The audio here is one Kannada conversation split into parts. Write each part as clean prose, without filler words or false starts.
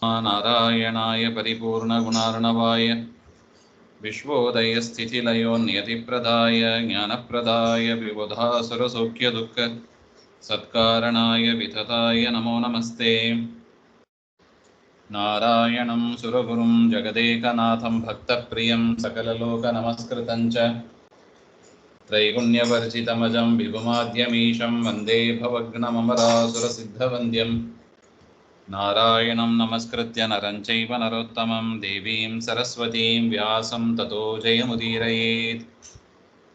नारायणाय परिपूर्णगुणार्णवाय विश्वोदयस्थितिलयोन्नियतिप्रदाय ज्ञानप्रदाय विबुधासुरसौख्यदुःख सत्कारणाय वितताय नमो नमस्ते। नारायणं सुरगुरुं जगदेकनाथं भक्तप्रियं सकललोकनमस्कृतं च त्रैगुण्यवर्जितमजं विभुमाद्यमीशं वन्दे भवघ्नममरासुरसिद्धवन्द्यं। नारायणं नमस्कृत्य नरं चैव नरोत्तमं देवीं सरस्वतीं व्यासं ततो जयमुदीरयेत्।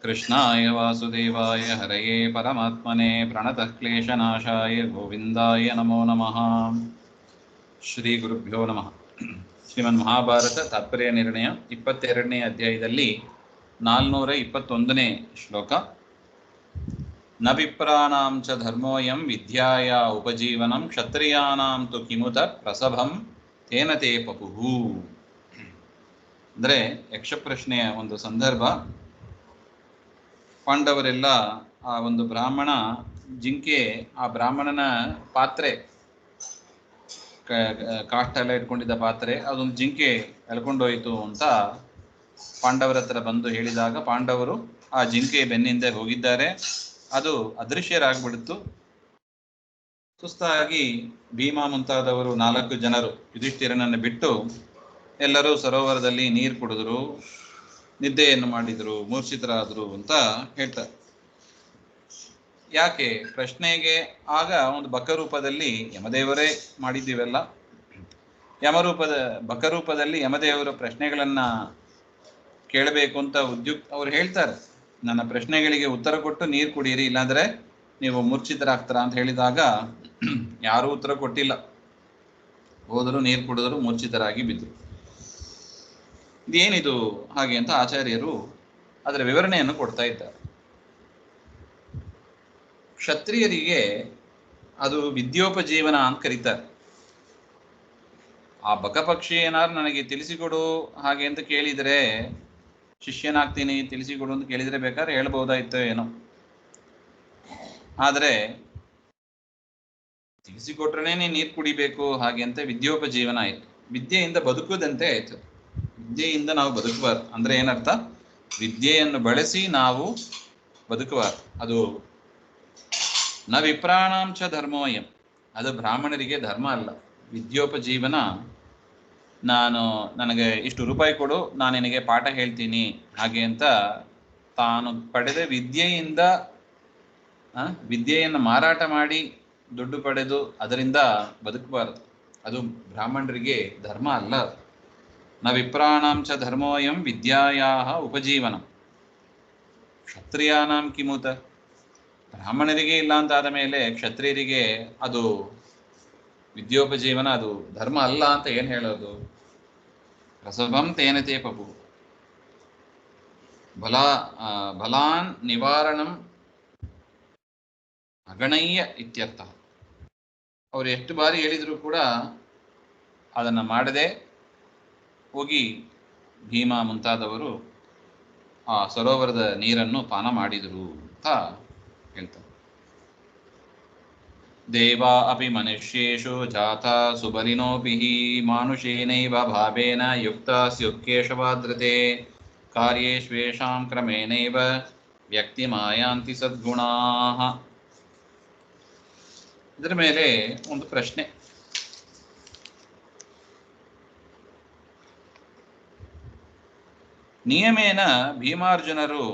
कृष्णाय वासुदेवाय हरये परमात्मने प्रणतः क्लेशनाशाय गोविन्दाय नमो नमः। ಶ್ರೀ ಗುರುಭ್ಯೋ ನಮಃ. ಶ್ರೀಮನ್ ಮಹಾಭಾರತ ತಾತ್ಪರ್ಯ ನಿರ್ಣಯ 22ನೇ ಅಧ್ಯಾಯದಲ್ಲಿ 421ನೇ ಶ್ಲೋಕ. ನ ವಿಪ್ರಾಣಾಂ ಚ ಧರ್ಮೋಯಂ ವಿದ್ಯಾಯ ಉಪಜೀವನಂ ಕ್ಷತ್ರಿಯಾನಾಂ ತು ಕಿಮುತ ಪ್ರಸಭಂ ತೇನ ತೇ ಪಪುಹು. ಅಂದರೆ ಯಕ್ಷಪ್ರಶ್ನೆಯ ಒಂದು ಸಂದರ್ಭ. ಪಾಂಡವರೆಲ್ಲ ಆ ಒಂದು ಬ್ರಾಹ್ಮಣ ಜಿಂಕೆ, ಆ ಬ್ರಾಹ್ಮಣನ ಪಾತ್ರೆ, ಕಾಷ್ಟ ಎಲ್ಲ ಇಟ್ಕೊಂಡಿದ್ದ ಪಾತ್ರೆ, ಅದೊಂದು ಜಿಂಕೆ ಎಳ್ಕೊಂಡೋಯ್ತು ಅಂತ ಪಾಂಡವರ ಹತ್ರ ಬಂದು ಹೇಳಿದಾಗ ಪಾಂಡವರು ಆ ಜಿಂಕೆ ಬೆನ್ನಿಂದ ಹೋಗಿದ್ದಾರೆ. ಅದು ಅದೃಶ್ಯರಾಗ್ಬಿಡ್ತು. ಸುಸ್ತಾಗಿ ಭೀಮ ಮುಂತಾದವರು 4 ಜನರು ಯುಧಿಷ್ಠಿರನನ್ನು ಬಿಟ್ಟು ಎಲ್ಲರೂ ಸರೋವರದಲ್ಲಿ ನೀರು ಕುಡಿದ್ರು, ನಿದ್ದೆಯನ್ನು ಮಾಡಿದರು, ಮೂರ್ಛಿತರಾದರು ಅಂತ ಹೇಳ್ತಾರೆ. ಯಾಕೆ ಪ್ರಶ್ನೆಗೆ ಆಗ ಒಂದು ಬಕರೂಪದಲ್ಲಿ ಯಮದೇವರೇ ಮಾಡಿದ್ದೀವೆಲ್ಲ. ಬಕರೂಪದಲ್ಲಿ ಯಮದೇವರ ಪ್ರಶ್ನೆಗಳನ್ನು ಕೇಳಬೇಕು ಅಂತ ಅವ್ರು ಹೇಳ್ತಾರೆ, ನನ್ನ ಪ್ರಶ್ನೆಗಳಿಗೆ ಉತ್ತರ ಕೊಟ್ಟು ನೀರು ಕುಡೀರಿ, ಇಲ್ಲಾಂದರೆ ನೀವು ಮೂರ್ಛಿತರಾಗ್ತಾರ ಅಂತ ಹೇಳಿದಾಗ ಯಾರೂ ಉತ್ತರ ಕೊಟ್ಟಿಲ್ಲ. ಹೋದರು, ನೀರು ಕುಡಿದ್ರು, ಮೂರ್ಛಿತರಾಗಿ ಬಿದ್ದರು. ಇದೇನಿದು ಹಾಗೆ ಅಂತ ಆಚಾರ್ಯರು ಅದರ ವಿವರಣೆಯನ್ನು ಕೊಡ್ತಾ ಇದ್ದಾರೆ. ಕ್ಷತ್ರಿಯರಿಗೆ ಅದು ವಿದ್ಯೋಪಜೀವನ ಅಂತ ಕರೀತಾರೆ. ಆ ಬಕಪಕ್ಷಿ ಏನಾದ್ರು ನನಗೆ ತಿಳಿಸಿಕೊಡು ಹಾಗೆ ಅಂತ ಕೇಳಿದರೆ, ಶಿಷ್ಯನಾಗ್ತೀನಿ ತಿಳಿಸಿಕೊಡು ಅಂತ ಕೇಳಿದರೆ ಬೇಕಾದ್ರೆ ಹೇಳ್ಬೋದಾಯ್ತೋ ಏನೋ. ಆದರೆ ತಿಳಿಸಿಕೊಟ್ರೆ ನೀರು ಕುಡಿಬೇಕು ಹಾಗೆ ಅಂತ ವಿದ್ಯೋಪಜೀವನ ಆಯಿತು. ವಿದ್ಯೆಯಿಂದ ಬದುಕುವುದಂತೆ ಆಯಿತು. ವಿದ್ಯೆಯಿಂದ ನಾವು ಬದುಕಬಾರ್ದು ಅಂದರೆ ಏನರ್ಥ? ವಿದ್ಯೆಯನ್ನು ಬಳಸಿ ನಾವು ಬದುಕಬಾರ್ದು. ಅದು ನ ವಿಪ್ರಾಣಾಂಚ ಧರ್ಮೋಯಂ, ಅದು ಬ್ರಾಹ್ಮಣರಿಗೆ ಧರ್ಮ ಅಲ್ಲ. ವಿದ್ಯೋಪಜೀವನ, ನನಗೆ ಇಷ್ಟು ರೂಪಾಯಿ ಕೊಡು, ನಾನು ನಿನಗೆ ಪಾಠ ಹೇಳ್ತೀನಿ ಹಾಗೆ ಅಂತ ತಾನು ಪಡೆದ ವಿದ್ಯೆಯನ್ನು ಮಾರಾಟ ಮಾಡಿ ದುಡ್ಡು ಪಡೆದು ಅದರಿಂದ ಬದುಕಬಾರದು. ಅದು ಬ್ರಾಹ್ಮಣರಿಗೆ ಧರ್ಮ ಅಲ್ಲ. ನ ವಿಪ್ರಾಣಾಂಚ ಧರ್ಮೋಯಂ ವಿದ್ಯಾಯಾ ಉಪಜೀವನ ಕ್ಷತ್ರಿಯಾನಾಂ ಕಿಮುತ. ಬ್ರಾಹ್ಮಣರಿಗೆ ಇಲ್ಲ ಅಂತಾದ ಮೇಲೆ ಕ್ಷತ್ರಿಯರಿಗೆ ಅದು ವಿದ್ಯೋಪಜೀವನ, ಅದು ಧರ್ಮ ಅಲ್ಲ ಅಂತ ಏನು ಹೇಳೋದು? ಪ್ರಸಭಂ ತೇನತೆ ಪಪು. ಬಲಾನ್ ನಿವಾರಣಂ ಅಗಣಯ್ಯ ಇತ್ಯರ್ಥ. ಅವರು ಎಷ್ಟು ಬಾರಿ ಹೇಳಿದರೂ ಕೂಡ ಅದನ್ನು ಮಾಡದೆ ಹೋಗಿ ಭೀಮ ಮುಂತಾದವರು ಆ ಸರೋವರದ ನೀರನ್ನು ಪಾನ ಮಾಡಿದರು ಅಂತ ಹೇಳ್ತಾರೆ. ದೇವಾ ಅಪಿ ಮನುಷ್ಯೇಷು ಜಾತಾ ಸುಬಲಿನೋಪಿ ಮಾನುಷೇನೈವ ಭಾವೇನ ಯುಕ್ತ ಸ್ಯುತ್ಕೇಶವಾದ್ರತೆ ಕಾರ್ಯೇಷ್ವೇಷಾಂ ಕ್ರಮೇಣೈವ ವ್ಯಕ್ತಿಮಾಯಾಂತಿ ಸದ್ಗುಣಾಃ. ಇದರ ಮೇಲೆ ಒಂದು ಪ್ರಶ್ನೆ. ನಿಯಮೇನ ಭೀಮಾರ್ಜುನರು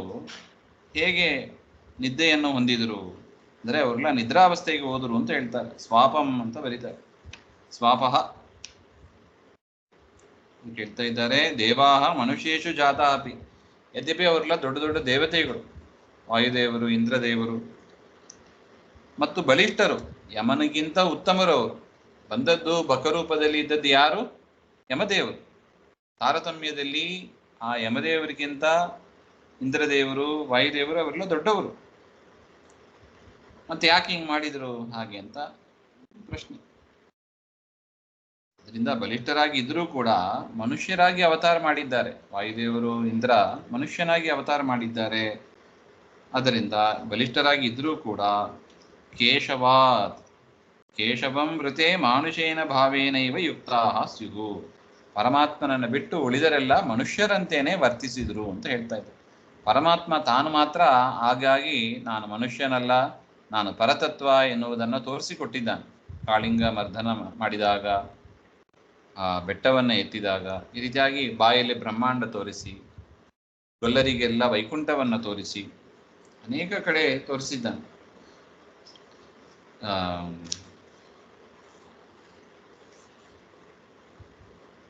ಹೇಗೆ ನಿದ್ದೆಯನ್ನು ಹೊಂದಿದರು ಅಂದರೆ ಅವರೆಲ್ಲ ನಿದ್ರಾವಸ್ಥೆಗೆ ಹೋದರು ಅಂತ ಹೇಳ್ತಾರೆ. ಸ್ವಾಪಂ ಅಂತ ಬರೀತಾರೆ. ಸ್ವಾಪಃ ಕೇಳ್ತಾ ಇದ್ದಾರೆ. ದೇವಾಹ ಮನುಷ್ಯೇಷು ಜಾತಾ ಅಪಿ. ಯದ್ಯಪಿ ಅವರೆಲ್ಲ ದೊಡ್ಡ ದೊಡ್ಡ ದೇವತೆಗಳು, ವಾಯುದೇವರು, ಇಂದ್ರದೇವರು ಮತ್ತು ಬಲಿಷ್ಠರು, ಯಮನಿಗಿಂತ ಉತ್ತಮರು. ಅವರು ಬಂದದ್ದು ಬಕರೂಪದಲ್ಲಿ ಇದ್ದದ್ದು ಯಾರು? ಯಮದೇವರು. ತಾರತಮ್ಯದಲ್ಲಿ ಆ ಯಮದೇವರಿಗಿಂತ ಇಂದ್ರದೇವರು, ವಾಯುದೇವರು ಅವರೆಲ್ಲ ದೊಡ್ಡವರು. ಮತ್ತೆ ಯಾಕೆ ಹಿಂಗೆ ಮಾಡಿದರು ಹಾಗೆ ಅಂತ ಪ್ರಶ್ನೆ. ಅದರಿಂದ ಬಲಿಷ್ಠರಾಗಿ ಇದ್ರೂ ಕೂಡ ಮನುಷ್ಯರಾಗಿ ಅವತಾರ ಮಾಡಿದ್ದಾರೆ. ವಾಯುದೇವರು, ಇಂದ್ರ ಮನುಷ್ಯನಾಗಿ ಅವತಾರ ಮಾಡಿದ್ದಾರೆ. ಅದರಿಂದ ಬಲಿಷ್ಠರಾಗಿ ಇದ್ರೂ ಕೂಡ ಕೇಶವಾತ್ ಕೇಶವಂ ವೃತೆ ಮಾನುಷೇನ ಭಾವೇನೈವ ಯುಕ್ತಾಹ ಸ್ಯುಹು. ಪರಮಾತ್ಮನನ್ನು ಬಿಟ್ಟು ಉಳಿದರೆಲ್ಲ ಮನುಷ್ಯರಂತೇನೆ ವರ್ತಿಸಿದ್ರು ಅಂತ ಹೇಳ್ತಾ ಇದ್ದಾರೆ. ಪರಮಾತ್ಮ ತಾನು ಮಾತ್ರ ಹಾಗಾಗಿ ನಾನು ಮನುಷ್ಯನಲ್ಲ, ನಾನು ಪರತತ್ವ ಎನ್ನುವುದನ್ನು ತೋರಿಸಿಕೊಟ್ಟಿದ್ದಾನೆ. ಕಾಳಿಂಗ ಮರ್ದನ ಮಾಡಿದಾಗ, ಆ ಬೆಟ್ಟವನ್ನು ಎತ್ತಿದಾಗ, ಈ ರೀತಿಯಾಗಿ ಬಾಯಲ್ಲಿ ಬ್ರಹ್ಮಾಂಡ ತೋರಿಸಿ, ಗೊಲ್ಲರಿಗೆಲ್ಲ ವೈಕುಂಠವನ್ನು ತೋರಿಸಿ ಅನೇಕ ಕಡೆ ತೋರಿಸಿದ್ದಾನೆ.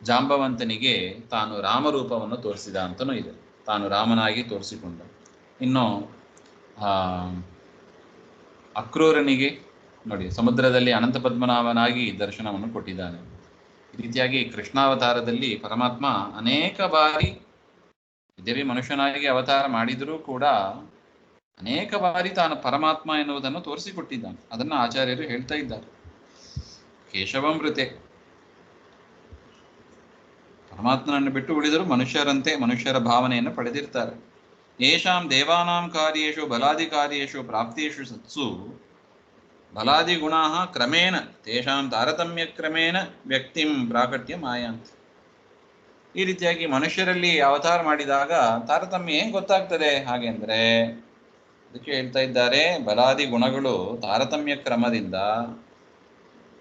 ಜಾಂಬವಂತನಿಗೆ ತಾನು ರಾಮರೂಪವನ್ನು ತೋರಿಸಿದ ಅಂತನೂ ಇದೆ, ತಾನು ರಾಮನಾಗಿ ತೋರಿಸಿಕೊಂಡ. ಇನ್ನು ಅಕ್ರೂರನಿಗೆ ನೋಡಿ ಸಮುದ್ರದಲ್ಲಿ ಅನಂತ ಪದ್ಮನಾಭನಾಗಿ ದರ್ಶನವನ್ನು ಕೊಟ್ಟಿದ್ದಾನೆ. ಈ ರೀತಿಯಾಗಿ ಕೃಷ್ಣಾವತಾರದಲ್ಲಿ ಪರಮಾತ್ಮ ಅನೇಕ ಬಾರಿ ದೇವಿ ಮನುಷ್ಯನಾಗಿ ಅವತಾರ ಮಾಡಿದರೂ ಕೂಡ ಅನೇಕ ಬಾರಿ ತಾನು ಪರಮಾತ್ಮ ಎನ್ನುವುದನ್ನು ತೋರಿಸಿಕೊಟ್ಟಿದ್ದಾನೆ. ಅದನ್ನು ಆಚಾರ್ಯರು ಹೇಳ್ತಾ ಇದ್ದಾರೆ. ಕೇಶವಮೃತೆ, ಪರಮಾತ್ಮನನ್ನು ಬಿಟ್ಟು ಉಳಿದರೂ ಮನುಷ್ಯರಂತೆ ಮನುಷ್ಯರ ಭಾವನೆಯನ್ನು ಪಡೆದಿರ್ತಾರೆ. ಯೇಷಾಂ ದೇವಾನಾಂ ಕಾರ್ಯೇಷು ಬಲಾದಿ ಕಾರ್ಯೇಷು ಪ್ರಾಪ್ತೇಷು ಸತ್ಸು ಬಲಾದಿ ಗುಣಾ ಕ್ರಮೇಣ ತೇಷಾಂ ತಾರತಮ್ಯ ಕ್ರಮೇಣ ವ್ಯಕ್ತಿಂ ಪ್ರಾಕಟ್ಯ ಮಾಯಾಂತ. ಈ ರೀತಿಯಾಗಿ ಮನುಷ್ಯರಲ್ಲಿ ಅವತಾರ ಮಾಡಿದಾಗ ತಾರತಮ್ಯ ಏನ್ ಗೊತ್ತಾಗ್ತದೆ ಹಾಗೆಂದ್ರೆ, ಅದಕ್ಕೆ ಹೇಳ್ತಾ ಇದ್ದಾರೆ, ಬಲಾದಿ ಗುಣಗಳು ತಾರತಮ್ಯ ಕ್ರಮದಿಂದ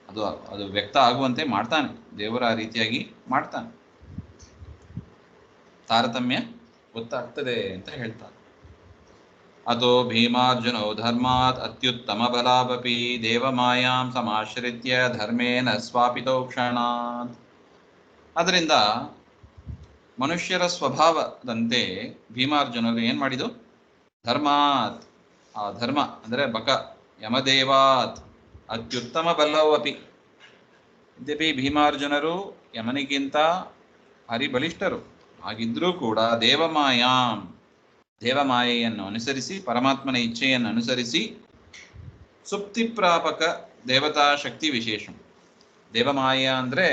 ಅದು ವ್ಯಕ್ತ ಆಗುವಂತೆ ಮಾಡ್ತಾನೆ ದೇವರ. ಆ ರೀತಿಯಾಗಿ ಮಾಡ್ತಾನೆ, ತಾರತಮ್ಯ ಗೊತ್ತಾಗ್ತದೆ ಅಂತ ಹೇಳ್ತಾರೆ. ಅಥೋ ಭೀಮಾರ್ಜುನೋ ಧರ್ಮಾತ್ ಅತ್ಯುತ್ತಮ ಬಲಾವಪಿ ದೇವಮಾಯಾಂ ಸಮಾಶ್ರಿತ್ಯ ಧರ್ಮೇನ ಸ್ವಾಪಿತೋ ಕ್ಷಣಾತ್. ಅದರಿಂದ ಮನುಷ್ಯರ ಸ್ವಭಾವದಂತೆ ಭೀಮಾರ್ಜುನರು ಏನ್ ಮಾಡಿದು, ಧರ್ಮಾತ್, ಆ ಧರ್ಮ ಅಂದರೆ ಬಕ, ಯಮದೇವಾತ್ ಅತ್ಯುತ್ತಮ ಬಲವಪಿ. ಯದ್ಯಪಿ ಭೀಮಾರ್ಜುನರು ಯಮನಿಗಿಂತ ಭಾರಿ ಬಲಿಷ್ಠರು ಆಗಿದ್ರೂ ಕೂಡ ದೇವಮಾಯಾಂ, ದೇವಮಾಯೆಯನ್ನು ಅನುಸರಿಸಿ, ಪರಮಾತ್ಮನ ಇಚ್ಛೆಯನ್ನು ಅನುಸರಿಸಿ, ಸುಪ್ತಿ ಪ್ರಾಪಕ ದೇವತಾ ಶಕ್ತಿ ವಿಶೇಷಂ. ದೇವಮಾಯ ಅಂದ್ರೆ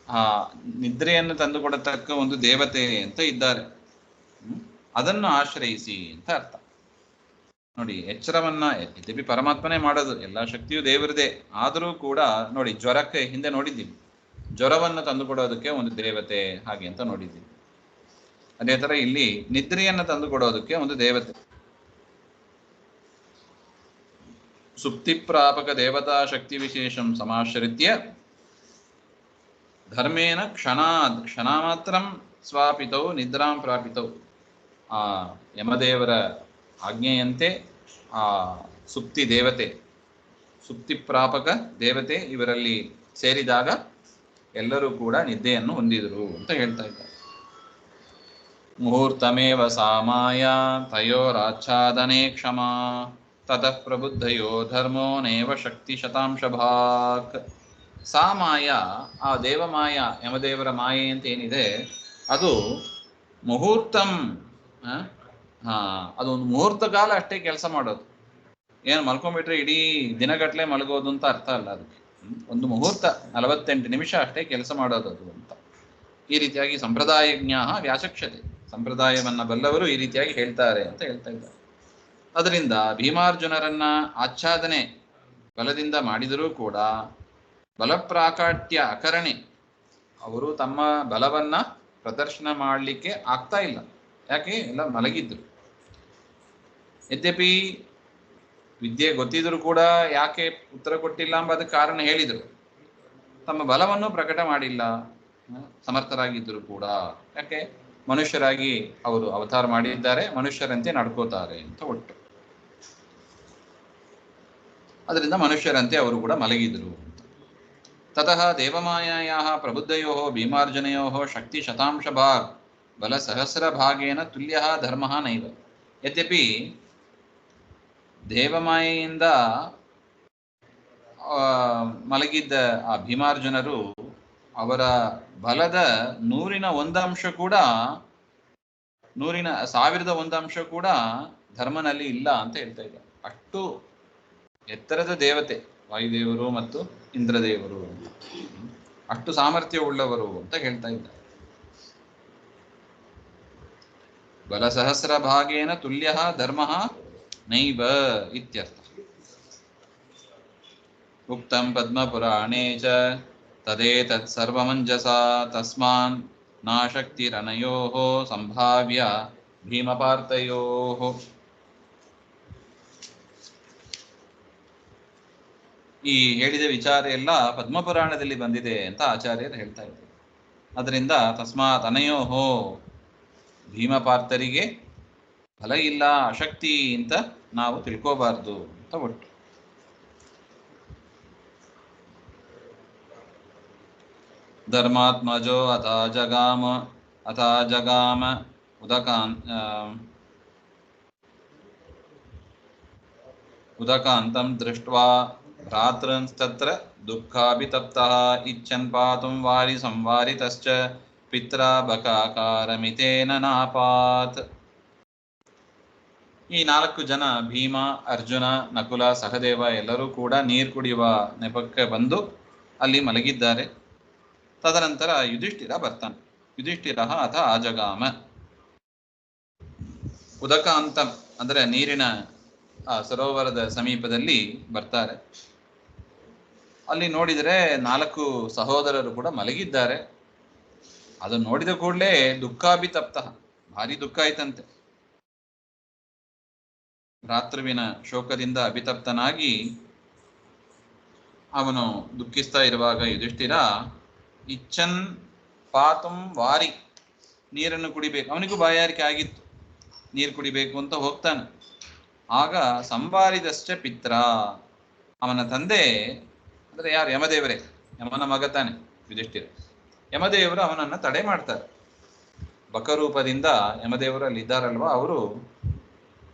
ಆ ನಿದ್ರೆಯನ್ನು ತಂದುಕೊಡತಕ್ಕ ಒಂದು ದೇವತೆ ಅಂತ ಇದ್ದಾರೆ, ಅದನ್ನು ಆಶ್ರಯಿಸಿ ಅಂತ ಅರ್ಥ. ನೋಡಿ, ಎಚ್ಚರವನ್ನ ಯದ್ಯಪಿ ಪರಮಾತ್ಮನೇ ಮಾಡೋದು, ಎಲ್ಲ ಶಕ್ತಿಯು ದೇವರದೇ, ಆದರೂ ಕೂಡ ನೋಡಿ ಜ್ವರಕ್ಕೆ ಹಿಂದೆ ನೋಡಿದ್ದೀವಿ, ಜ್ವರವನ್ನು ತಂದುಕೊಡೋದಕ್ಕೆ ಒಂದು ದೇವತೆ ಹಾಗೆ ಅಂತ ನೋಡಿದ್ದೀವಿ. ಅದೇ ತರ ಇಲ್ಲಿ ನಿದ್ರೆಯನ್ನು ತಂದುಕೊಡೋದಕ್ಕೆ ಒಂದು ದೇವತೆ. ಸುಪ್ತಿ ಪ್ರಾಪಕ ದೇವತಾ ಶಕ್ತಿ ವಿಶೇಷಂ ಸಮಾಶ್ರಿತ್ಯ ಧರ್ಮೇನ ಕ್ಷಣ ಮಾತ್ರಂ ಸ್ವಾಪಿತೌ ನಿದ್ರಾಂ ಪ್ರಾಪಿತೌ. ಆ ಯಮದೇವರ ಆಜ್ಞೆಯಂತೆ ಆ ಸುಪ್ತಿ ದೇವತೆ, ಸುಪ್ತಿ ಪ್ರಾಪಕ ದೇವತೆ ಇವರಲ್ಲಿ ಸೇರಿದಾಗ ಎಲ್ಲರೂ ಕೂಡ ನಿದ್ದೆಯನ್ನು ಹೊಂದಿದರು ಅಂತ ಹೇಳ್ತಾ ಇದ್ದಾರೆ. ಮುಹೂರ್ತಮೇವ ಸಾಮಾಯ ತಯೋರಾಚ್ಛಾದನೆ ಕ್ಷಮಾ ತತಃ ಪ್ರಬುದ್ಧಯೋ ಧರ್ಮೋ ನೇವ ಶಕ್ತಿ ಶತಾಂಶ ಭಾಕ್. ಸಾಮಾಯ, ಆ ದೇವಮಾಯ, ಯಮದೇವರ ಮಾಯೆ ಅಂತ ಏನಿದೆ ಅದು ಮುಹೂರ್ತಂ, ಅದೊಂದು ಮುಹೂರ್ತ ಕಾಲ ಅಷ್ಟೇ ಕೆಲಸ ಮಾಡೋದು. ಏನು ಮಲ್ಕೊಂಡ್ಬಿಟ್ರೆ ಇಡೀ ದಿನಗಟ್ಟಲೆ ಮಲಗೋದು ಅಂತ ಅರ್ಥ ಅಲ್ಲ. ಅದಕ್ಕೆ ಒಂದು ಮುಹೂರ್ತ 48 ನಿಮಿಷ ಅಷ್ಟೇ ಕೆಲಸ ಮಾಡೋದು ಅದು ಅಂತ. ಈ ರೀತಿಯಾಗಿ ಸಂಪ್ರದಾಯಜ್ಞ ವ್ಯಾಚಕ್ಷತೆ, ಸಂಪ್ರದಾಯವನ್ನ ಬಲ್ಲವರು ಈ ರೀತಿಯಾಗಿ ಹೇಳ್ತಾರೆ ಅಂತ ಹೇಳ್ತಾ ಇದ್ದಾರೆ. ಅದರಿಂದ ಭೀಮಾರ್ಜುನರನ್ನ ಆಚ್ಛಾದನೆ ಬಲದಿಂದ ಮಾಡಿದರೂ ಕೂಡ ಬಲಪ್ರಾಕಾಟ್ಯ ಅಕರಣೆ, ಅವರು ತಮ್ಮ ಬಲವನ್ನ ಪ್ರದರ್ಶನ ಮಾಡಲಿಕ್ಕೆ ಆಗ್ತಾ ಇಲ್ಲ. ಯಾಕೆ? ಎಲ್ಲ ಮಲಗಿದ್ರು. ಯದ್ಯಪಿ ವಿದ್ಯೆ ಗೊತ್ತಿದ್ರು ಕೂಡ ಯಾಕೆ ಉತ್ತರ ಕೊಟ್ಟಿಲ್ಲ ಎಂಬ ಕಾರಣ ಹೇಳಿದರು. ತಮ್ಮ ಬಲವನ್ನು ಪ್ರಕಟ ಮಾಡಿಲ್ಲ, ಸಮರ್ಥರಾಗಿದ್ದರು ಕೂಡ. ಯಾಕೆ? ಮನುಷ್ಯರಾಗಿ ಅವರು ಅವತಾರ ಮಾಡಿದ್ದಾರೆ, ಮನುಷ್ಯರಂತೆ ನಡ್ಕೋತಾರೆ ಅಂತ ಒಟ್ಟು. ಅದರಿಂದ ಮನುಷ್ಯರಂತೆ ಅವರು ಕೂಡ ಮಲಗಿದ್ರು. ತತಃ ದೇವಮಾಯಾಯಾಃ ಪ್ರಬುದ್ಧಯೋಃ ಭೀಮಾರ್ಜುನಯೋಃ ಶಕ್ತಿ ಶತಾಂಶ ಭಾಗ್ ಬಲ ಸಹಸ್ರ ಭಾಗೇನ ತುಲ್ಯಃ ಧರ್ಮಃ ನೈವ. ಯದ್ಯಪಿ ದೇವಮಾಯೆಯಿಂದ ಮಲಗಿದ್ದ ಆ ಭೀಮಾರ್ಜುನರು ಅವರ ಬಲದ 100ನ 1 ಅಂಶ ಕೂಡ, 100ನ 1000 ಅಂಶ ಕೂಡ ಧರ್ಮನಲ್ಲಿ ಇಲ್ಲ ಅಂತ ಹೇಳ್ತಾ ಇದ್ದಾರೆ. ಅಷ್ಟು ಎತ್ತರದ ದೇವತೆ ವಾಯುದೇವರು ಮತ್ತು ಇಂದ್ರದೇವರು, ಅಷ್ಟು ಸಾಮರ್ಥ್ಯವುಳ್ಳವರು ಅಂತ ಹೇಳ್ತಾ ಇದ್ದಾರೆ. ಬಲ ಸಹಸ್ರ ಭಾಗೇನ ತುಲ್ಯ ಧರ್ಮ ನೈವ ಇತ್ಯರ್ಥ. ಉಕ್ತಂ ಪದ್ಮಪುರಾಣೇ ಚ ತದೇತತ್ ಸರ್ವಮಂಜಸಾ ತಸ್ಮಾನ್ ನಾಶಕ್ತಿರನಯೋಃ ಸಂಭಾವ್ಯ ಭೀಮಪಾರ್ಥಯೋಃ. ಈ ಹೇಳಿದ ವಿಚಾರ ಎಲ್ಲ ಪದ್ಮಪುರಾಣದಲ್ಲಿ ಬಂದಿದೆ ಅಂತ ಆಚಾರ್ಯರು ಹೇಳ್ತಾ ಇದ್ದಾರೆ. ಅದರಿಂದ ತಸ್ಮಾತ್ ಅನಯೋಹೋ ಭೀಮಪಾರ್ಥರಿಗೆ ಫಲ ಇಲ್ಲ, ಅಶಕ್ತಿ ಅಂತ ನಾವು ತಿಳ್ಕೋಬಾರ್ದು ಅಂತ ಒಟ್ಟು. ಧರ್ಮಾತ್ಮಜೋ ಅಥ ಜಗಾಮ ಉದಕಾಂತಂ ದೃಷ್ಟ್ವಾ ಭ್ರಾತೃಂಸ್ತತ್ರ ದುಃಖಾಭಿತಪ್ತಃ ಇಚ್ಛನ್ ಪಾತುಂ ವಾರಿ ಸಂವಾರಿತಶ್ಚ ಪಿತ್ರಾ ಬಕಾಕಾರಮಿತೇನ ನಾಪಾತ್. ಈ 4 ಜನ ಭೀಮ, ಅರ್ಜುನ, ನಕುಲ, ಸಹದೇವ ಎಲ್ಲರೂ ಕೂಡ ನೀರು ಕುಡಿಯುವ ನೆಪಕ್ಕೆ ಬಂದು ಅಲ್ಲಿ ಮಲಗಿದ್ದಾರೆ. ತದನಂತರ ಯುಧಿಷ್ಠಿರ ಬರ್ತಾನೆ. ಯುಧಿಷ್ಠಿರ ಅಥ ಆಜಗಾಮ. ಉದಕಾಂತ ಅಂದರೆ ನೀರಿನ ಸರೋವರದ ಸಮೀಪದಲ್ಲಿ ಬರ್ತಾರೆ. ಅಲ್ಲಿ ನೋಡಿದರೆ 4 ಸಹೋದರರು ಕೂಡ ಮಲಗಿದ್ದಾರೆ. ಅದನ್ನು ನೋಡಿದ ಕೂಡಲೇ ದುಃಖಾಭಿತಪ್ತ, ಭಾರಿ ದುಃಖ ಆಯ್ತಂತೆ. ಭ್ರಾತೃವಿನ ಶೋಕದಿಂದ ಅಭಿತಪ್ತನಾಗಿ ಅವನು ದುಃಖಿಸ್ತಾ ಇರುವಾಗ ಯುಧಿಷ್ಠಿರ ಇಚ್ಛನ್ ಪಾತುಂ ವಾರಿ, ನೀರನ್ನು ಕುಡಿಬೇಕು, ಅವನಿಗೂ ಬಾಯಾರಿಕೆ ಆಗಿತ್ತು, ನೀರು ಕುಡಿಬೇಕು ಅಂತ ಹೋಗ್ತಾನೆ. ಆಗ ಸಂವಾರಿದಶ್ಚ ಪಿತ್ರ, ಅವನ ತಂದೆ ಅಂದರೆ ಯಾರು? ಯಮದೇವರೇ, ಯಮನ ಮಗ ತಾನೆ ಯುಧಿಷ್ಠಿರ. ಯಮದೇವರು ಅವನನ್ನು ತಡೆ ಮಾಡ್ತಾರೆ. ಬಕರೂಪದಿಂದ ಯಮದೇವರು ಅಲ್ಲಿ ಇದ್ದಾರಲ್ವ, ಅವರು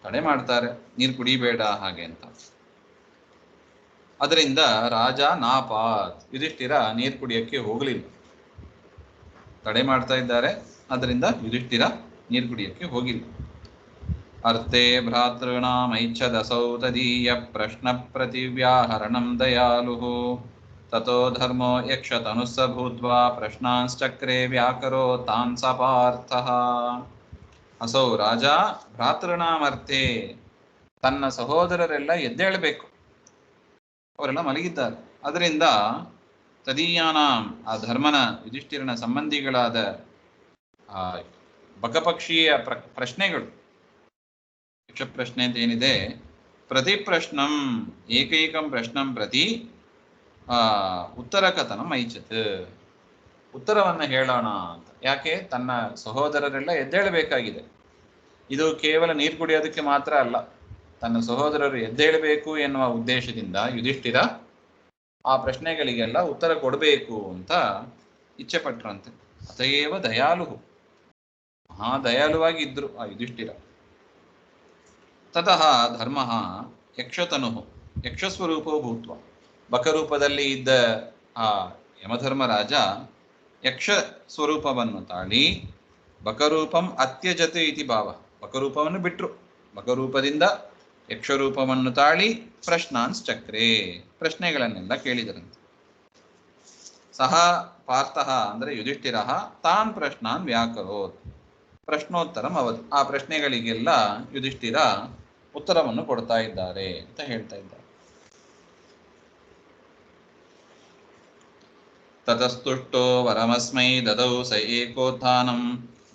ತಡೆ ಮಾಡ್ತಾರೆ, ನೀರು ಕುಡಿಬೇಡ ಹಾಗೆ ಅಂತ. ಅದರಿಂದ ರಾಜ ನಾಪಾತ್, ಯುಧಿಷ್ಠಿರ ನೀರು ಕುಡಿಯೋಕ್ಕೆ ಹೋಗಲಿಲ್ಲ. ತಡೆ ಮಾಡ್ತಾ ಇದ್ದಾರೆ, ಅದರಿಂದ ಯುಧಿಷ್ಠಿರ ನೀರು ಕುಡಿಯೋಕ್ಕೆ ಹೋಗಿಲ್ಲ. ಅರ್ಥೇ ಭ್ರಾತೃಣಾಮೈಚ್ಛದಸೌ ತದೀಯ ಪ್ರಶ್ನ ಪ್ರತಿವ್ಯಾಹರಣಂ ದಯಾಲು ತಥೋ ಧರ್ಮೋ ಯಕ್ಷತನುಸ್ಸ ಭೂತ್ವಾ ಪ್ರಶ್ನಾಂಶ್ಚಕ್ರೆ ವ್ಯಾಕರೋ ತಾನ್ ಸ ಪಾರ್ಥಃ. ಅಸೌ ರಾಜ ಭ್ರಾತೃಣಾಮರ್ಥೆ, ತನ್ನ ಸಹೋದರರೆಲ್ಲ ಎದ್ದೇಳಬೇಕು, ಅವರೆಲ್ಲ ಮಲಗಿದ್ದಾರೆ. ಅದರಿಂದ ತದೀಯಾನಾಂ, ಆ ಧರ್ಮನ ಯುಧಿಷ್ಠಿರನ ಸಂಬಂಧಿಗಳಾದ ಬಕಪಕ್ಷೀಯ ಪ್ರಶ್ನೆಗಳು, ಯಕ್ಷ ಪ್ರಶ್ನೆ ಅಂತ ಏನಿದೆ, ಪ್ರತಿ ಪ್ರಶ್ನಂ ಏಕೈಕಂ ಪ್ರಶ್ನಂ ಪ್ರತಿ ಉತ್ತರ ಕಥನಂ ಐಚ್ಛತ್, ಉತ್ತರವನ್ನು ಹೇಳೋಣ ಅಂತ. ಯಾಕೆ? ತನ್ನ ಸಹೋದರರೆಲ್ಲ ಎದ್ದೇಳಬೇಕಾಗಿದೆ. ಇದು ಕೇವಲ ನೀರು ಕುಡಿಯೋದಕ್ಕೆ ಮಾತ್ರ ಅಲ್ಲ, ತನ್ನ ಸಹೋದರರು ಎದ್ದೇಳಬೇಕು ಎನ್ನುವ ಉದ್ದೇಶದಿಂದ ಯುಧಿಷ್ಠಿರ ಆ ಪ್ರಶ್ನೆಗಳಿಗೆಲ್ಲ ಉತ್ತರ ಕೊಡಬೇಕು ಅಂತ ಇಚ್ಛೆ ಪಟ್ರಂತೆ. ಅತಯೇವ ದಯಾಲು, ಮಹಾ ದಯಾಳುವಾಗಿ ಇದ್ರು ಆ ಯುಧಿಷ್ಠಿರ. ತತಃ ಧರ್ಮ ಯಕ್ಷತನು ಯಕ್ಷಸ್ವರೂಪೋ ಭೂತ್ವ, ಬಕರೂಪದಲ್ಲಿ ಇದ್ದ ಆ ಯಮಧರ್ಮರಾಜ ಯಕ್ಷ ಸ್ವರೂಪವನ್ನು ತಾಳಿ ಬಕರೂಪಂ ಅತ್ಯಜತೆ ಇತಿ ಭಾವ, ಬಕರೂಪವನ್ನು ಬಿಟ್ರು, ಬಕರೂಪದಿಂದ ಯಕ್ಷರೂಪವನ್ನು ತಾಳಿ ಪ್ರಶ್ನಾಂಶ್ಚಕ್ರೆ, ಪ್ರಶ್ನೆಗಳನ್ನೆಲ್ಲ ಕೇಳಿದರಂತೆ. ಸಹ ಪಾರ್ಥಃ ಅಂದರೆ ಯುಧಿಷ್ಠಿರ ತಾನ್ ಪ್ರಶ್ನಾನ್ ವ್ಯಾಕರೋತ್, ಪ್ರಶ್ನೋತ್ತರಂ ಅವಧಿ, ಆ ಪ್ರಶ್ನೆಗಳಿಗೆಲ್ಲ ಯುಧಿಷ್ಠಿರ ಉತ್ತರವನ್ನು ಕೊಡ್ತಾ ಇದ್ದಾರೆ ಅಂತ ಹೇಳ್ತಾ ಇದ್ದಾರೆ. ತತಸ್ತುಷ್ಟೋ ವರಮಸ್ಮೈ ದದೌ ಸ ಏಕೋತ್ಥಾನಂ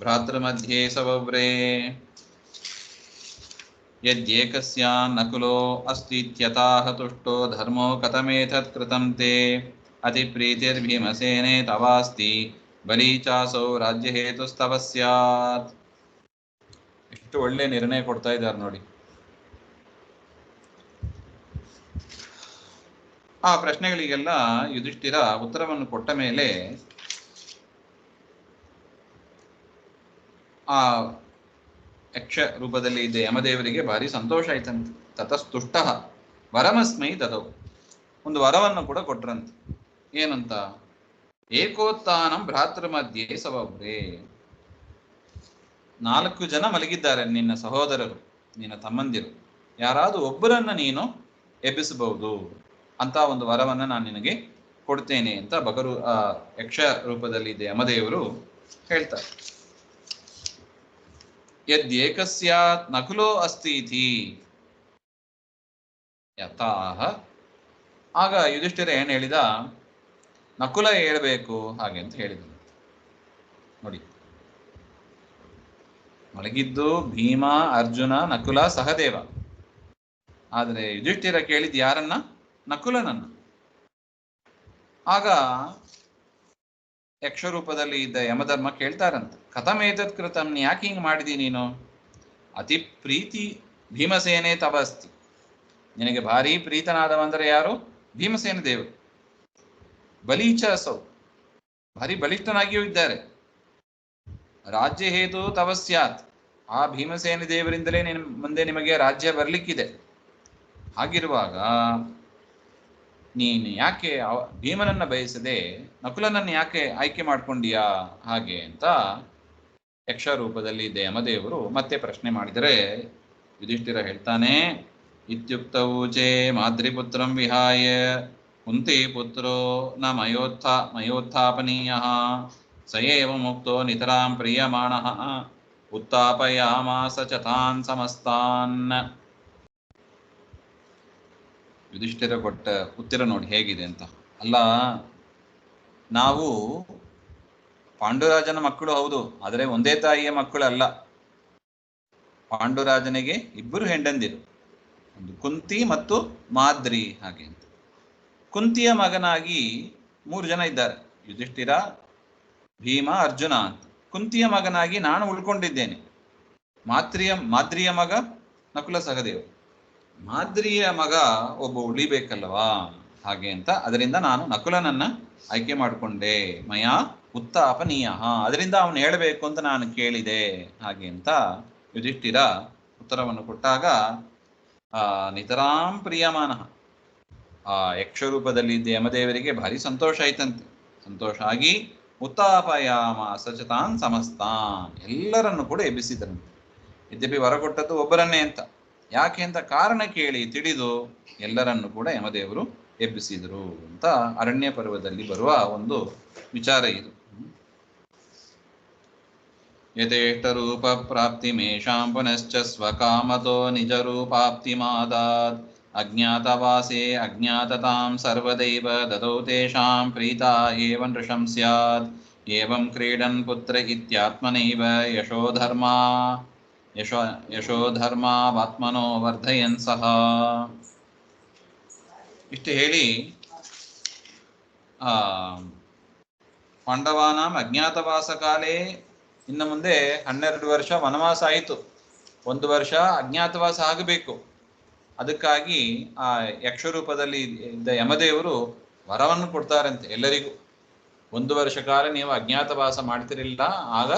ಭ್ರಾತೃಮಧ್ಯೆ ಸವವ್ರೇ ಯದ್ಯೇಕಸ್ಯಾನ್ ನಕುಲೋ ಅಸ್ತೀತ್ಯತಾಹ ತುಷ್ಟೋ ಧರ್ಮೋ ಕಥಮೇತತ್ ಕೃತಂ ತೇ ಅತಿ ಪ್ರೀತಿರ್ಭೀಮಸೇನೆ ತವಾಸ್ತಿ ಬಲಿ ಚಾಸೌ ರಾಜ್ಯ ಹೇತುಸ್ತವ ಸ್ಯಾತ್. ಎಷ್ಟು ಒಳ್ಳೆ ನಿರ್ಣಯ ಕೊಡ್ತಾ ಇದ್ದಾರೆ ನೋಡಿ. ಆ ಪ್ರಶ್ನೆಗಳಿಗೆಲ್ಲ ಯುಧಿಷ್ಠಿರ ಉತ್ತರವನ್ನು ಕೊಟ್ಟ ಮೇಲೆ ಆ ಯಕ್ಷ ರೂಪದಲ್ಲಿ ಇದ್ದ ಯಮದೇವರಿಗೆ ಭಾರಿ ಸಂತೋಷ ಆಯ್ತಂತೆ. ತತಸ್ತುಷ್ಟ ವರಮಸ್ಮೈ ದದೌ, ಒಂದು ವರವನ್ನು ಕೂಡ ಕೊಟ್ರಂತೆ. ಏನಂತ? ಏಕೋತ್ಥಾನಂ ಭ್ರಾತೃ ಮಧ್ಯೆ ಸವವ್ರೇ, 4 ಜನ ಮಲಗಿದ್ದಾರೆ ನಿನ್ನ ಸಹೋದರರು, ನಿನ್ನ ತಮ್ಮಂದಿರು, ಯಾರಾದರೂ ಒಬ್ಬರನ್ನ ನೀನು ಎಬ್ಬಿಸಬಹುದು ಅಂತ ಒಂದು ವರವನ್ನು ನಾನು ನಿನಗೆ ಕೊಡ್ತೇನೆ ಅಂತ ಯಕ್ಷ ರೂಪದಲ್ಲಿ ಇದ್ದ ಯಮದೇವರು ಹೇಳ್ತಾರೆ. ಯದ್ಯೇಕಸ್ಯಾತ್ ನಕುಲೋ ಅಸ್ತಿ ಇತಿ ಯಥಾಹ, ಆಗ ಯುಧಿಷ್ಠಿರ ಏನು ಹೇಳಿದ, ನಕುಲ ಹೇಳ್ಬೇಕು ಹಾಗೆ ಅಂತ ಹೇಳಿದನು. ನೋಡಿ, ಮಲಗಿದ್ದು ಭೀಮ, ಅರ್ಜುನ, ನಕುಲ, ಸಹದೇವ. ಆದರೆ ಯುಧಿಷ್ಠಿರ ಕೇಳಿದ್ ಯಾರನ್ನ? ನಕುಲನನ್ನ. ಆಗ ಯಕ್ಷರೂಪದಲ್ಲಿ ಇದ್ದ ಯಮಧರ್ಮ ಕೇಳ್ತಾರಂತೆ, ಕಥಮೇತತ್ ಕೃತಂ, ಯಾಕೆ ಹಿಂಗೆ ಮಾಡಿದಿ ನೀನು? ಅತಿ ಪ್ರೀತಿ ಭೀಮಸೇನೆ ತಪಸ್ತಿ, ನಿನಗೆ ಭಾರಿ ಪ್ರೀತನಾದವಂದರೆ ಯಾರು? ಭೀಮಸೇನ ದೇವರು. ಬಲೀಚ ಅಸೌ, ಭಾರಿ ಬಲಿಷ್ಠನಾಗಿಯೂ ಇದ್ದಾರೆ. ರಾಜ್ಯ ಹೇತು ತಪಸ್ಯಾತ್, ಆ ಭೀಮಸೇನ ದೇವರಿಂದಲೇ ಮುಂದೆ ನಿಮಗೆ ರಾಜ್ಯ ಬರ್ಲಿಕ್ಕಿದೆ. ಹಾಗಿರುವಾಗ ನೀನು ಯಾಕೆ ಭೀಮನನ್ನ ಬಯಸದೆ ನಕುಲನನ್ನು ಯಾಕೆ ಆಯ್ಕೆ ಮಾಡ್ಕೊಂಡಿಯಾ ಹಾಗೆ ಅಂತ ಯಕ್ಷರೂಪದಲ್ಲಿ ಇದ್ದ ಯಮದೇವರು ಮತ್ತೆ ಪ್ರಶ್ನೆ ಮಾಡಿದರೆ, ಯುಧಿಷ್ಠಿರ ಹೇಳ್ತಾನೆ, ಇತ್ಯುಕ್ತವು ಚೇ ಮಾತೃಪುತ್ರಂ ವಿಹಾಯ ಕುಂತಿ ಪುತ್ರೋ ನ ಮಯೋತ್ಥಾಪನೀಯ ಸಯೇವ ಮುಕ್ತೋ ನಿತರಾಂ ಪ್ರಿಯಮಾಣಃ ಉತ್ತಾಪಯಾಮಾಸ ಚ ತಾನ್ ಸಮಸ್ತಾನ್. ಯುಧಿಷ್ಠಿರ ಕೊಟ್ಟ ಉತ್ತರ ನೋಡಿ ಹೇಗಿದೆ ಅಂತ. ಅಲ್ಲ, ನಾವು ಪಾಂಡುರಾಜನ ಮಕ್ಕಳು ಹೌದು, ಆದರೆ ಒಂದೇ ತಾಯಿಯ ಮಕ್ಕಳಲ್ಲ. ಪಾಂಡುರಾಜನಿಗೆ ಇಬ್ಬರು ಹೆಂಡಂದಿರು, ಒಂದು ಕುಂತಿ ಮತ್ತು ಮಾದ್ರಿ ಹಾಗೆ ಅಂತ. ಕುಂತಿಯ ಮಗನಾಗಿ 3 ಜನ ಇದ್ದಾರೆ, ಯುಧಿಷ್ಠಿರ, ಭೀಮ, ಅರ್ಜುನ ಅಂತ. ಕುಂತಿಯ ಮಗನಾಗಿ ನಾನು ಉಳ್ಕೊಂಡಿದ್ದೇನೆ. ಮಾದ್ರಿಯ ಮಗ ನಕುಲ ಸಹದೇವ. ಮಾದ್ರಿಯ ಮಗ ಒಬ್ಬ ಉಳಿಬೇಕಲ್ಲವಾ ಹಾಗೆ ಅಂತ ಅದರಿಂದ ನಾನು ನಕುಲನನ್ನ ಆಯ್ಕೆ ಮಾಡಿಕೊಂಡೆ. ಮಯಾ ಉತ್ತಾಪನೀಯ, ಅದರಿಂದ ಅವನು ಹೇಳಬೇಕು ಅಂತ ನಾನು ಕೇಳಿದೆ ಹಾಗೆ ಅಂತ ಯುಧಿಷ್ಠಿರ ಉತ್ತರವನ್ನು ಕೊಟ್ಟಾಗ ನಿತರಾಂ ಪ್ರಿಯಮಾನ, ಆ ಯಕ್ಷರೂಪದಲ್ಲಿ ಇದ್ದ ಯಮದೇವರಿಗೆ ಭಾರಿ ಸಂತೋಷ ಆಯ್ತಂತೆ. ಸಂತೋಷ ಆಗಿ ಉತ್ತಾಪಯಾಮ ಸಚತಾನ್ ಸಮಸ್ತಾನ್, ಎಲ್ಲರನ್ನು ಕೂಡ ಎಬ್ಬಿಸಿದರಂತೆ. ಯದ್ಯಪಿ ವರ ಕೊಟ್ಟದ್ದು ಒಬ್ಬರನ್ನೇ ಅಂತ, ಯಾಕೆ ಅಂತ ಕಾರಣ ಕೇಳಿ ತಿಳಿದು ಎಲ್ಲರನ್ನು ಕೂಡ ಯಮದೇವರು ಎಬ್ಬಿಸಿದರು ಅಂತ ಅರಣ್ಯ ಪರ್ವದಲ್ಲಿ ಬರುವ ಒಂದು ವಿಚಾರ ಇದು. ಯಥೇಷ್ಟ ರೂಪ ಪ್ರಾಪ್ತಿ ಮೇಷಾಂ ಪುನಶ್ಚ ಸ್ವಕಾಮತೋ ನಿಜ ರೂಪಾಪ್ತಿಮಾದಾತ್ ಅಜ್ಞಾತವಾಸೇ ಅಜ್ಞಾತತಾಂ ಸರ್ವದೈವ ದದೌ ತೇಷಾಂ ಪ್ರೀತಾ ಏವ ನೃಶಂ ಸ್ಯಾತ್ ಏವಂ ಕ್ರೀಡನ್ ಪುತ್ರ ಇತ್ಯಾತ್ಮನೈವ ಯಶೋಧರ್ಮಾತ್ಮನೋ ವರ್ಧಯನ್ ಸಹ. ಇಷ್ಟು ಹೇಳಿ ಪಾಂಡವಾನಾಂ ಅಜ್ಞಾತವಾಸ ಕಾಲೇ, ಇನ್ನು ಮುಂದೆ 12 ವರ್ಷ ವನವಾಸ ಆಯಿತು, 1 ವರ್ಷ ಅಜ್ಞಾತವಾಸ ಆಗಬೇಕು. ಅದಕ್ಕಾಗಿ ಆ ಯಕ್ಷರೂಪದಲ್ಲಿ ಇದ್ದ ಯಮದೇವರು ವರವನ್ನು ಕೊಡ್ತಾರಂತೆ ಎಲ್ಲರಿಗೂ. 1 ವರ್ಷ ಕಾಲ ನೀವು ಅಜ್ಞಾತವಾಸ ಮಾಡ್ತಿರಲಿಲ್ಲ, ಆಗ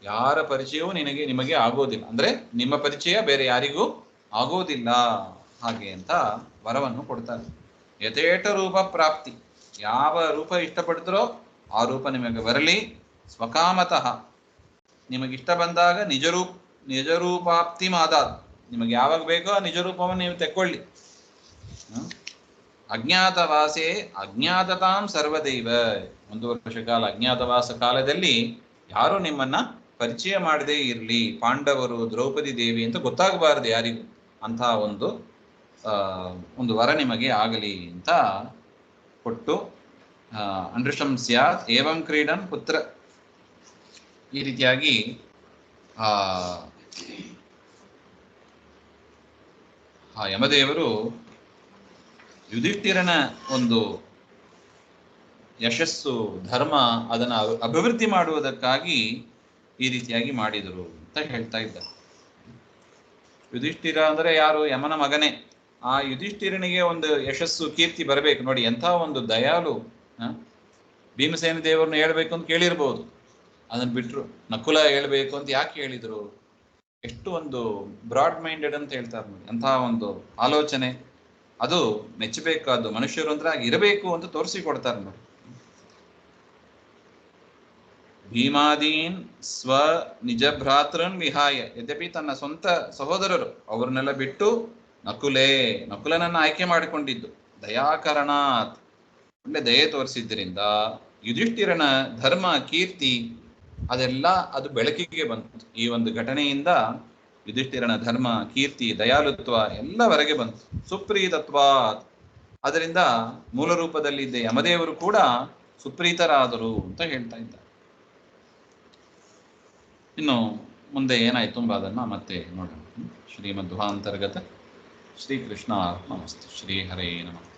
ಯಾರ ಪರಿಚಯವೂ ನಿಮಗೆ ಆಗೋದಿಲ್ಲ, ಅಂದ್ರೆ ನಿಮ್ಮ ಪರಿಚಯ ಬೇರೆ ಯಾರಿಗೂ ಆಗೋದಿಲ್ಲ ಹಾಗೆ ಅಂತ ವರವನ್ನು ಕೊಡ್ತಾರೆ. ಯಥೇಟ ರೂಪ ಪ್ರಾಪ್ತಿ, ಯಾವ ರೂಪ ಇಷ್ಟಪಡ್ತಿರೋ ಆ ರೂಪ ನಿಮಗೆ ಬರಲಿ. ಸ್ವಕಾಮತಃ, ನಿಮಗಿಷ್ಟ ಬಂದಾಗ ನಿಜ ರೂಪಾಪ್ತಿ ಮಾದಾತ್, ನಿಮಗೆ ಯಾವಾಗ ಬೇಕೋ ಆ ನಿಜ ರೂಪವನ್ನು ನೀವು ತೆಕ್ಕೊಳ್ಳಿ. ಅಜ್ಞಾತವಾಸೇ ಅಜ್ಞಾತತಾಂ ಸರ್ವದೈವ, 1 ವರ್ಷ ಕಾಲ ಅಜ್ಞಾತವಾಸ ಕಾಲದಲ್ಲಿ ಯಾರು ನಿಮ್ಮನ್ನ ಪರಿಚಯ ಮಾಡದೇ ಇರಲಿ, ಪಾಂಡವರು, ದ್ರೌಪದಿ ದೇವಿ ಅಂತ ಗೊತ್ತಾಗಬಾರದು ಯಾರಿಗೂ, ಅಂಥ ಒಂದು ವರ ನಿಮಗೆ ಆಗಲಿ ಅಂತ ಕೊಟ್ಟು ಅನೃಶಂ ಸ್ಯಾತ್ ಏವಂ ಕ್ರೀಡನ್ ಪುತ್ರ, ಈ ರೀತಿಯಾಗಿ ಯಮದೇವರು ಯುಧಿಷ್ಠಿರನ ಒಂದು ಯಶಸ್ಸು, ಧರ್ಮ, ಅದನ್ನು ಅಭಿವೃದ್ಧಿ ಮಾಡುವುದಕ್ಕಾಗಿ ಈ ರೀತಿಯಾಗಿ ಮಾಡಿದರು ಅಂತ ಹೇಳ್ತಾ ಇದ್ದಾರೆ. ಯುಧಿಷ್ಠಿರ ಅಂದರೆ ಯಾರು? ಯಮನ ಮಗನೇ. ಆ ಯುಧಿಷ್ಠಿರನಿಗೆ ಒಂದು ಯಶಸ್ಸು, ಕೀರ್ತಿ ಬರಬೇಕು. ನೋಡಿ ಎಂಥ ಒಂದು ದಯಾಲು. ಭೀಮಸೇನ ದೇವರನ್ನು ಹೇಳ್ಬೇಕು ಅಂತ ಕೇಳಿರ್ಬೋದು, ಅದನ್ನು ಬಿಟ್ಟರು. ನಕುಲ ಹೇಳ್ಬೇಕು ಅಂತ ಯಾಕೆ ಹೇಳಿದರು? ಎಷ್ಟು ಒಂದು ಬ್ರಾಡ್ ಮೈಂಡೆಡ್ ಅಂತ ಹೇಳ್ತಾರೆ ನೋಡಿ, ಅಂತಹ ಒಂದು ಆಲೋಚನೆ, ಅದು ಮೆಚ್ಚಬೇಕಾದ್ದು. ಮನುಷ್ಯರು ಅಂದ್ರೆ ಇರಬೇಕು ಅಂತ ತೋರಿಸಿಕೊಡ್ತಾರೆ ನೋಡಿ. ಭೀಮಾದೀನ್ ಸ್ವ ನಿಜ ಭ್ರಾತೃನ್ ವಿಹಾಯ, ಯದ್ಯಪಿ ತನ್ನ ಸ್ವಂತ ಸಹೋದರರು ಅವರನ್ನೆಲ್ಲ ಬಿಟ್ಟು ನಕುಲನನ್ನ ಆಯ್ಕೆ ಮಾಡಿಕೊಂಡಿದ್ದು. ದಯಾಕರಣಾತ್, ಒಳ್ಳೆ ದಯೆ ತೋರಿಸಿದ್ದರಿಂದ ಯುಧಿಷ್ಠಿರನ ಧರ್ಮ, ಕೀರ್ತಿ ಅದೆಲ್ಲ ಅದು ಬೆಳಕಿಗೆ ಬಂತು. ಈ ಒಂದು ಘಟನೆಯಿಂದ ಯುಧಿಷ್ಠಿರನ ಧರ್ಮ, ಕೀರ್ತಿ, ದಯಾಳುತ್ವ ಎಲ್ಲ ಹೊರಗೆ ಬಂತು. ಸುಪ್ರೀತತ್ವಾತ್, ಅದರಿಂದ ಮೂಲ ರೂಪದಲ್ಲಿ ಇದ್ದ ಯಮದೇವರು ಕೂಡ ಸುಪ್ರೀತರಾದರು ಅಂತ ಹೇಳ್ತಾ ಇದ್ದಾರೆ. ಇನ್ನು ಮುಂದೆ ಏನಾಯ್ತು ಎಂಬ ಅದನ್ನು ಮತ್ತೆ ನೋಡೋಣ. ಶ್ರೀಮಧ್ವಾಂತರ್ಗತ ಶ್ರೀಕೃಷ್ಣ ನಮಸ್ತೆ. ಶ್ರೀ ಹರೇ ನಮಃ.